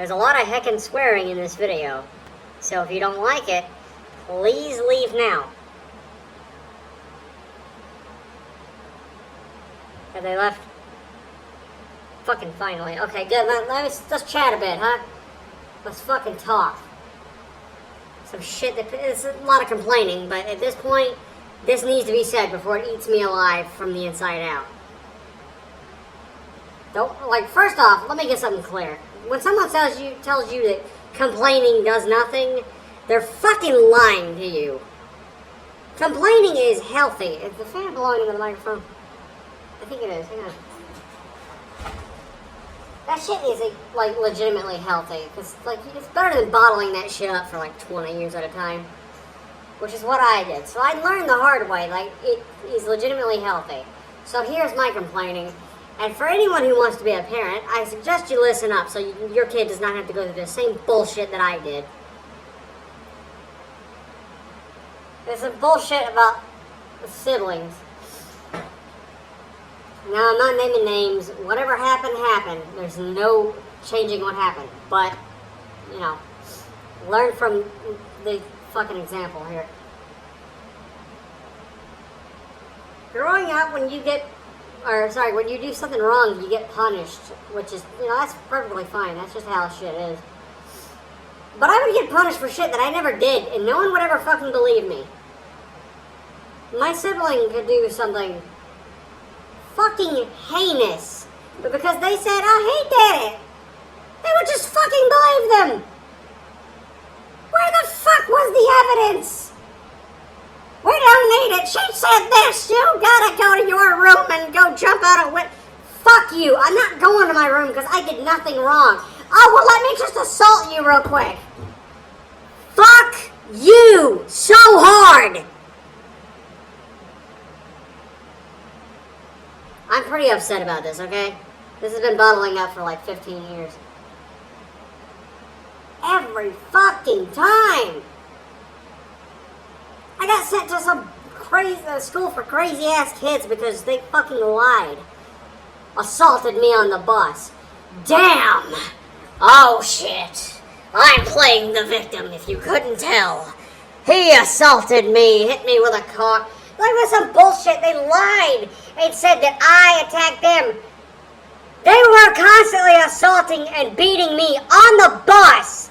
There's a lot of heckin' swearing in this video. So if you don't like it, please leave now. Have they left? Fucking finally. Okay, good. Let's chat a bit, huh? Let's fucking talk. Some shit that... It's a lot of complaining, but at this point, this needs to be said before it eats me alive from the inside out. First off, let me get something clear. When someone tells you that complaining does nothing, they're fucking lying to you. Complaining is healthy. Is the fan blowing into the microphone? I think it is. Hang on. That shit is, legitimately healthy. Because, it's better than bottling that shit up for, 20 years at a time. Which is what I did. So I learned the hard way. It is legitimately healthy. So here's my complaining. And for anyone who wants to be a parent, I suggest you listen up so your kid does not have to go through the same bullshit that I did. There's some bullshit about the siblings. Now, I'm not naming names. Whatever happened, happened. There's no changing what happened. But, learn from the fucking example here. Growing up, when you do something wrong, you get punished, which is, that's perfectly fine. That's just how shit is. But I would get punished for shit that I never did, and no one would ever fucking believe me. My sibling could do something fucking heinous, but because they said, "Oh, he did it," they would just fucking believe them. Where the fuck was the evidence? We don't need it. She said this. You gotta go to your room and go jump out a window. Fuck you. I'm not going to my room because I did nothing wrong. Oh, well, let me just assault you real quick. Fuck you so hard. I'm pretty upset about this, okay? This has been bottling up for 15 years. Every fucking time. I got sent to some crazy school for crazy ass kids because they fucking lied. Assaulted me on the bus. Damn! Oh shit. I'm playing the victim if you couldn't tell. He assaulted me, hit me with a car. With some bullshit, they lied and said that I attacked them. They were constantly assaulting and beating me on the bus.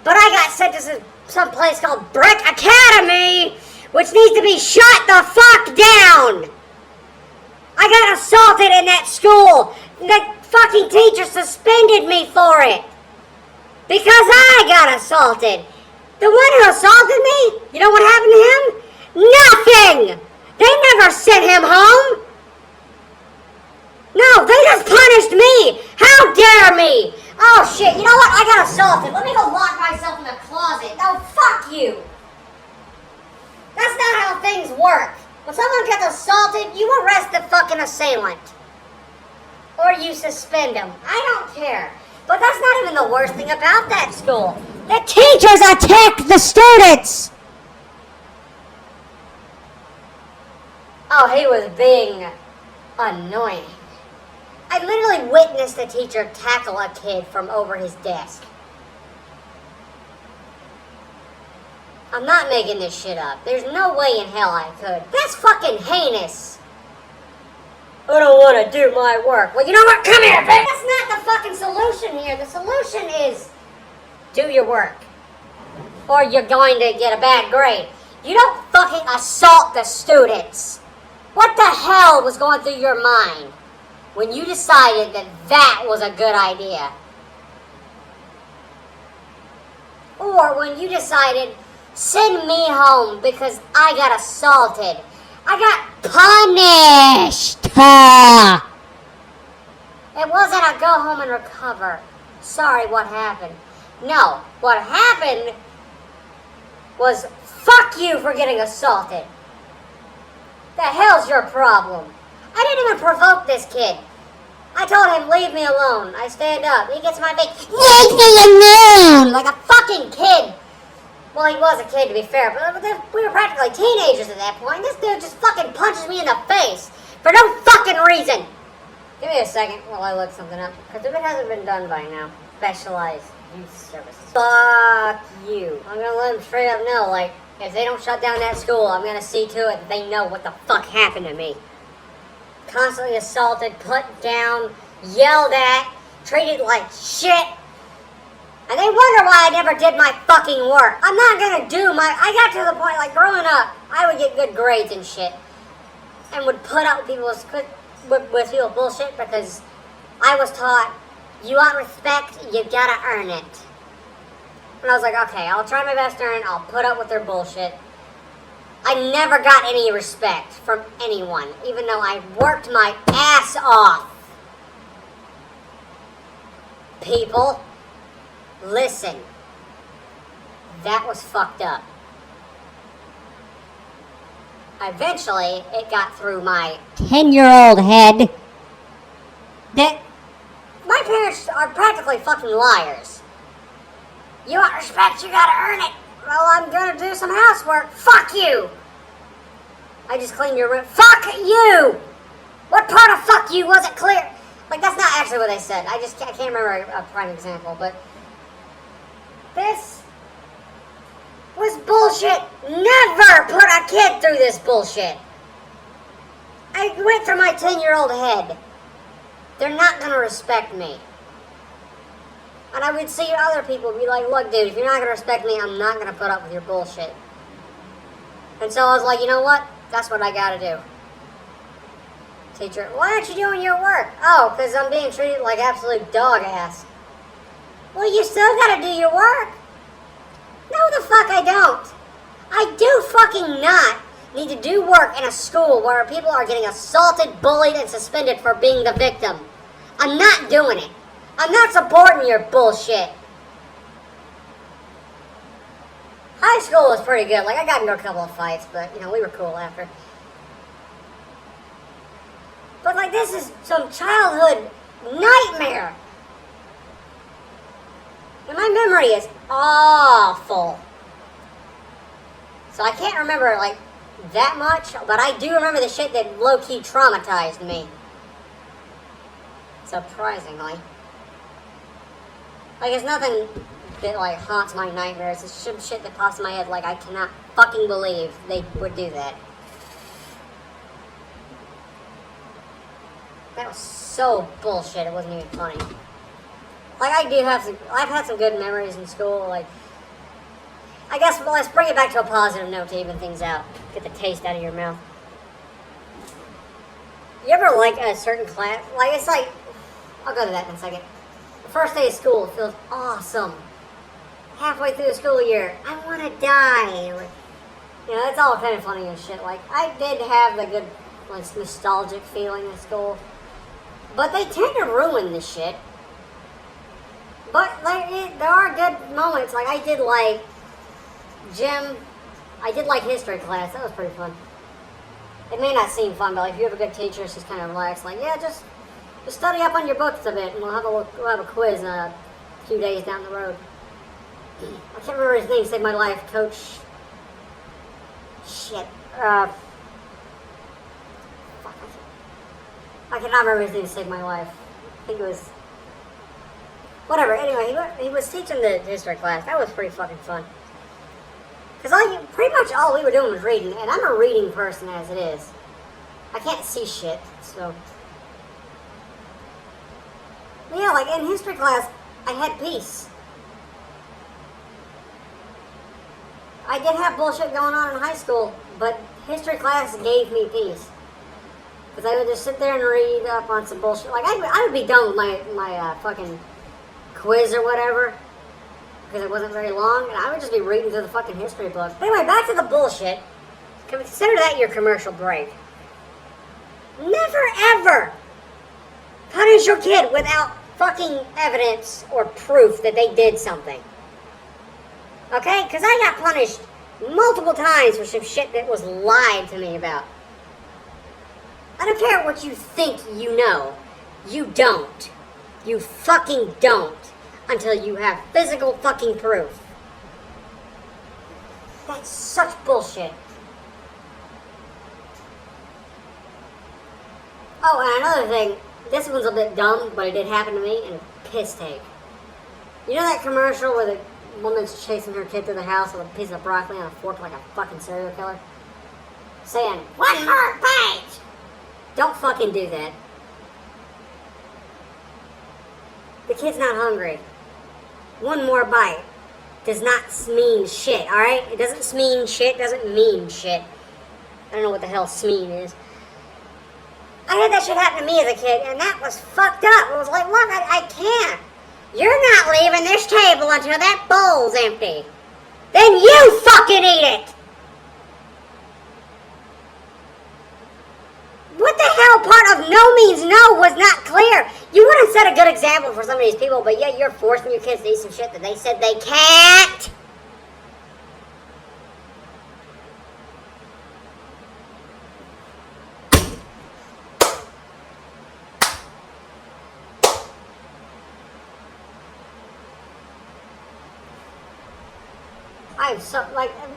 But I got sent to some place called Brick Academy, which needs to be shut the fuck down. I got assaulted in that school. The fucking teacher suspended me for it. Because I got assaulted. The one who assaulted me, you know what happened to him? Nothing! They never sent him home! No, they just punished me! How dare me! Oh shit, you know what? I got assaulted. Let me go lock myself in the closet. No, fuck you! That's not how things work. When someone gets assaulted, you arrest the fucking assailant. Or you suspend them. I don't care. But that's not even the worst thing about that school. The teachers attacked the students! Oh, he was being annoying. I literally witnessed a teacher tackle a kid from over his desk. I'm not making this shit up. There's no way in hell I could. That's fucking heinous. I don't want to do my work. Well, you know what? Come here, bitch. That's not the fucking solution here. The solution is do your work. Or you're going to get a bad grade. You don't fucking assault the students. What the hell was going through your mind when you decided that that was a good idea? Or when you decided, send me home because I got assaulted. I got punished. It wasn't a go home and recover. Sorry, what happened? No, what happened was fuck you for getting assaulted. The hell's your problem? I didn't even provoke this kid. I told him, leave me alone. I stand up. He gets my face, leave me alone! Like a fucking kid. Well, he was a kid, to be fair, but we were practically teenagers at that point. This dude just fucking punches me in the face for no fucking reason. Give me a second while I look something up, because if it hasn't been done by now. specialized youth services. Fuck you. I'm gonna let them straight up know, like, if they don't shut down that school, I'm gonna see to it that they know what the fuck happened to me. Constantly assaulted, put down, yelled at, treated like shit. And they wonder why I never did my fucking work. I'm not gonna do my... I got to the point, like, growing up, I would get good grades and shit. And would put up with people's bullshit because I was taught, you want respect, you gotta earn it. And I was like, okay, I'll try my best to earn it, I'll put up with their bullshit. I never got any respect from anyone, even though I worked my ass off. People, listen. That was fucked up. Eventually, it got through my 10-year-old head that my parents are practically fucking liars. You want respect, you gotta earn it. Well, I'm gonna do some housework. Fuck you! I just cleaned your room. Fuck you! What part of fuck you wasn't clear? Like, that's not actually what they said. I can't remember a prime example, but this was bullshit. Never put a kid through this bullshit. I went through my 10-year-old head. They're not gonna respect me. And I would see other people be like, look, dude, if you're not gonna respect me, I'm not gonna put up with your bullshit. And so I was like, you know what? That's what I gotta do. Teacher, why aren't you doing your work? Oh, because I'm being treated like absolute dog ass. Well, you still gotta do your work. No, the fuck I don't. I do fucking not need to do work in a school where people are getting assaulted, bullied, and suspended for being the victim. I'm not doing it. I'm not supporting your bullshit. High school was pretty good. Like, I got into a couple of fights, but, you know, we were cool after. But, like, this is some childhood nightmare. And my memory is awful. So I can't remember, like, that much, but I do remember the shit that low-key traumatized me. Surprisingly. Like, it's nothing that, like, haunts my nightmares. It's some shit that pops in my head, like, I cannot fucking believe they would do that. That was so bullshit, it wasn't even funny. Like, I've had some good memories in school, like, I guess, well, let's bring it back to a positive note to even things out. Get the taste out of your mouth. You ever like a certain class? Like, it's like, I'll go to that in a second. The first day of school feels awesome. Halfway through the school year, I want to die. Like, you know, it's all kind of funny and shit. Like, I did have the good, like, nostalgic feeling in school. But they tend to ruin this shit. But, like, there are good moments. Like, I did, like, gym. I did, like, history class. That was pretty fun. It may not seem fun, but, like, if you have a good teacher, it's just kind of relaxed. Like, yeah, just study up on your books a bit, and we'll have a quiz in a few days down the road. I can't remember his name. Saved my life. Coach... Shit. Fuck. I cannot remember his name. Saved my life. I think it was... Whatever. Anyway, he was teaching the history class. That was pretty fucking fun. Because pretty much all we were doing was reading, and I'm a reading person as it is. I can't see shit, so... Yeah, like in history class, I had peace. I did have bullshit going on in high school, but history class gave me peace. Because I would just sit there and read up on some bullshit. Like, I would be done with my fucking quiz or whatever, because it wasn't very long, and I would just be reading through the fucking history book. Anyway, back to the bullshit. Consider that your commercial break. Never ever punish your kid without fucking evidence or proof that they did something. Okay? Because I got punished multiple times for some shit that was lied to me about. I don't care what you think you know. You don't. You fucking don't. Until you have physical fucking proof. That's such bullshit. Oh, and another thing. This one's a bit dumb, but it did happen to me, and piss take. You know that commercial where the woman's chasing her kid through the house with a piece of broccoli on a fork like a fucking serial killer? Saying, one more bite! Don't fucking do that. The kid's not hungry. One more bite does not mean shit, alright? It doesn't mean shit, doesn't mean shit. I don't know what the hell smeen is. I had that shit happen to me as a kid, and that was fucked up. It was like, look, I can't. You're not leaving this table until that bowl's empty. Then you fucking eat it! What the hell part of no means no was not clear? You would have set a good example for some of these people, but yet you're forcing your kids to eat some shit that they said they can't.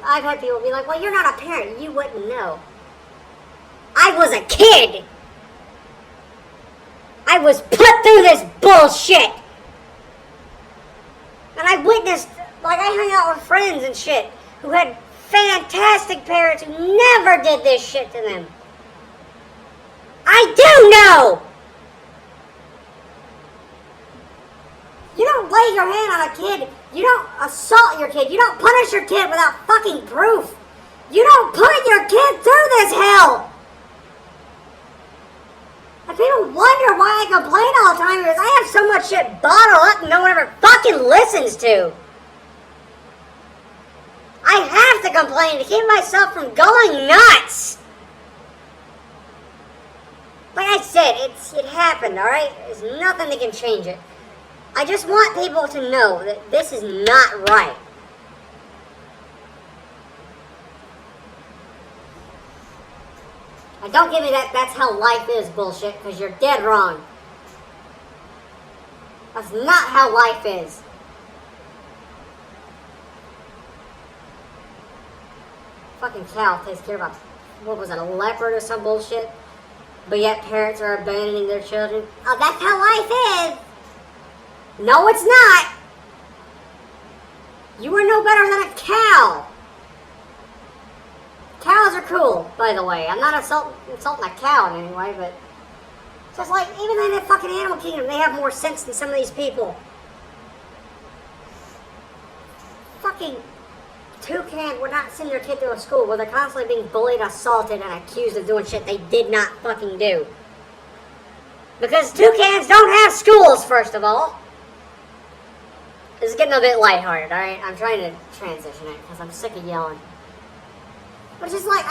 I've had people be like, well, you're not a parent, you wouldn't know. I was a kid. I was put through this bullshit. And I witnessed, I hung out with friends and shit who had fantastic parents who never did this shit to them. I do know. You don't lay your hand on a kid. You don't assault your kid. You don't punish your kid without fucking proof. You don't put your kid through this hell. And people wonder why I complain all the time because I have so much shit bottled up and no one ever fucking listens to. I have to complain to keep myself from going nuts. Like I said, it happened, alright? There's nothing that can change it. I just want people to know that this is not right. And don't give me that's how life is bullshit, because you're dead wrong. That's not how life is. Fucking cow takes care of what was it, a leopard or some bullshit? But yet parents are abandoning their children. Oh, that's how life is. No, it's not. You are no better than a cow. Cows are cool, by the way. I'm not insulting a cow in any way, but just like, even in the fucking animal kingdom, they have more sense than some of these people. Fucking toucan would not send their kid to a school where they're constantly being bullied, assaulted, and accused of doing shit they did not fucking do. Because toucans don't have schools, first of all. This is getting a bit lighthearted, alright? I'm trying to transition it because I'm sick of yelling. But it's just like,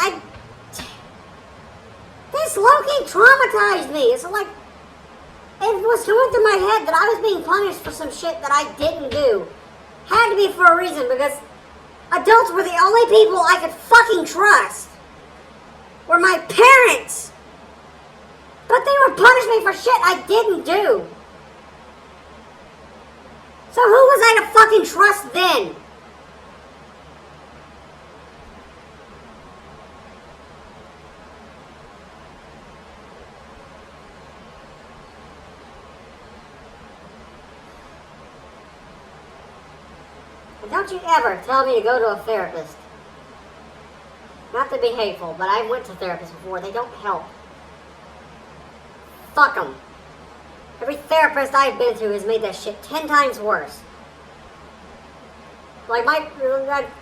this low-key traumatized me. It's like, it was going through my head that I was being punished for some shit that I didn't do. Had to be for a reason, because adults were the only people I could fucking trust. Were my parents. But they would punish me for shit I didn't do. So who was I to fucking trust then? And don't you ever tell me to go to a therapist. Not to be hateful, but I went to therapists before. They don't help. Fuck them. Every therapist I've been to has made that shit 10 times worse. Like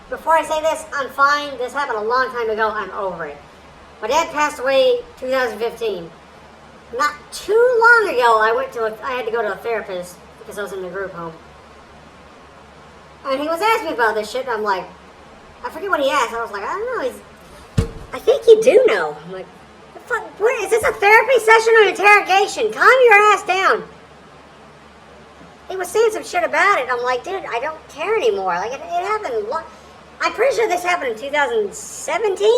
before I say this, I'm fine. This happened a long time ago. I'm over it. My dad passed away 2015. Not too long ago, I had to go to a therapist because I was in the group home. And he was asking me about this shit, and I'm like, I forget what he asked. I was like, I don't know. I think you do know. I'm like, what, is this a therapy session or an interrogation? Calm your ass down. He was saying some shit about it. I'm like, dude, I don't care anymore. Like, it happened. I'm pretty sure this happened in 2017.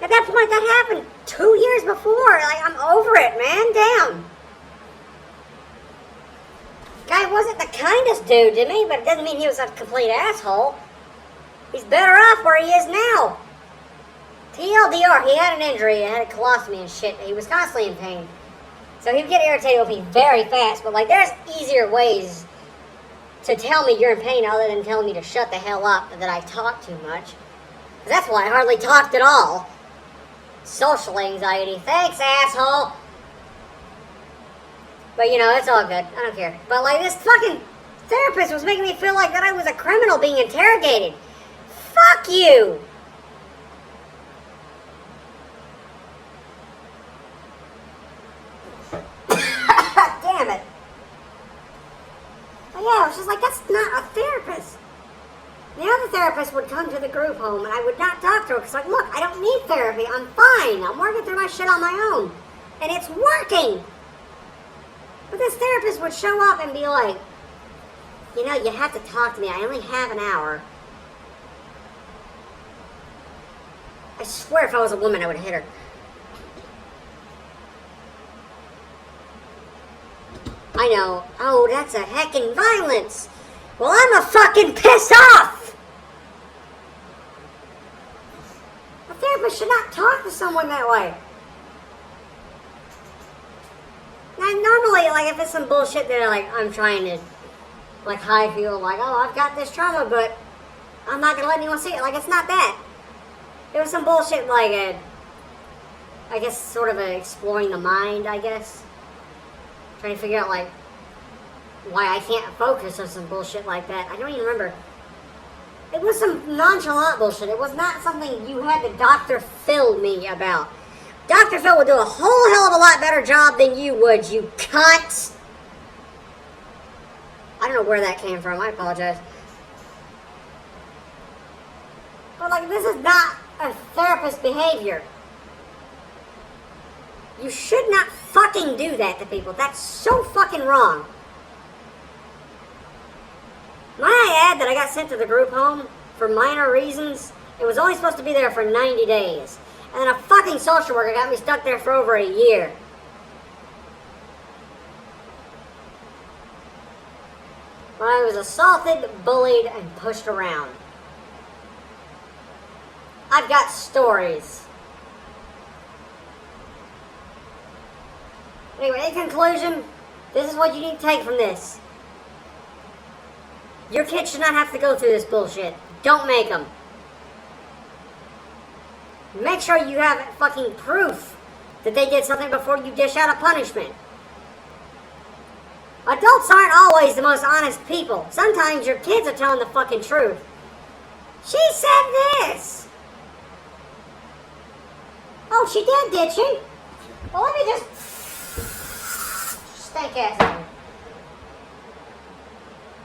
At that point, that happened 2 years before. Like, I'm over it, man. Damn. Guy wasn't the kindest dude to me, but it doesn't mean he was a complete asshole. He's better off where he is now. TLDR, he had an injury, he had a colostomy and shit. He was constantly in pain. So he would get irritated with me very fast, but like there's easier ways to tell me you're in pain other than telling me to shut the hell up and that I talk too much. That's why I hardly talked at all. Social anxiety. Thanks, asshole. But, you know, it's all good. I don't care. But, like, this fucking therapist was making me feel like that I was a criminal being interrogated. Fuck you! Damn it. But yeah, I was just like, that's not a therapist. The other therapist would come to the group home and I would not talk to her because, like, look, I don't need therapy. I'm fine. I'm working through my shit on my own. And it's working. But this therapist would show up and be like, you know, you have to talk to me. I only have an hour. I swear if I was a woman, I would have hit her. I know. Oh, that's a heckin' violence. Well, I'm a fucking pissed off. A therapist should not talk to someone that way. Now, normally, like, if it's some bullshit that, like, I'm trying to, like, hide feel like, oh, I've got this trauma, but I'm not gonna let anyone see it. Like, it's not that. It was some bullshit, like, I guess, sort of exploring the mind, I guess. Trying to figure out, like, why I can't focus on some bullshit like that. I don't even remember. It was some nonchalant bullshit. It was not something you had to Dr. Phil me about. Dr. Phil would do a whole hell of a lot better job than you would, you cunt. I don't know where that came from. I apologize. But, like, this is not a therapist behavior. You should not fucking do that to people. That's so fucking wrong. Might I add that I got sent to the group home for minor reasons? It was only supposed to be there for 90 days. And then a fucking social worker got me stuck there for over a year. I was assaulted, bullied, and pushed around. I've got stories. Anyway, in conclusion, this is what you need to take from this. Your kids should not have to go through this bullshit. Don't make them. Make sure you have fucking proof that they did something before you dish out a punishment. Adults aren't always the most honest people. Sometimes your kids are telling the fucking truth. She said this. Oh, she did she? Well, let me just stank ass on her.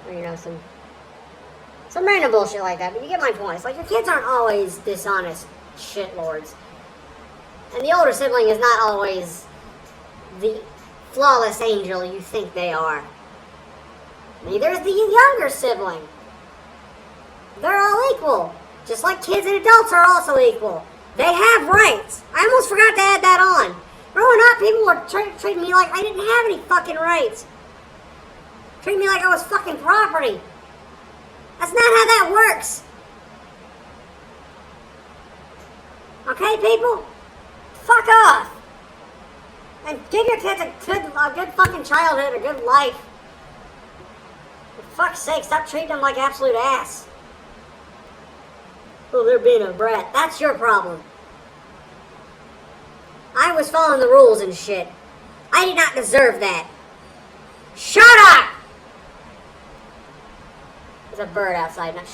Or, you know, some random bullshit like that, but you get my point. It's like your kids aren't always dishonest shitlords. And the older sibling is not always the flawless angel you think they are. Neither is the younger sibling. They're all equal. Just like kids and adults are also equal. They have rights. I almost forgot to add that on. Growing up, people were treating me like I didn't have any fucking rights. Treating me like I was fucking property. That's not how that works. Okay, people? Fuck off. And give your kids a good fucking childhood, a good life. For fuck's sake, stop treating them like absolute ass. Oh, they're being a brat. That's your problem. I was following the rules and shit. I did not deserve that. Shut up! There's a bird outside, not shut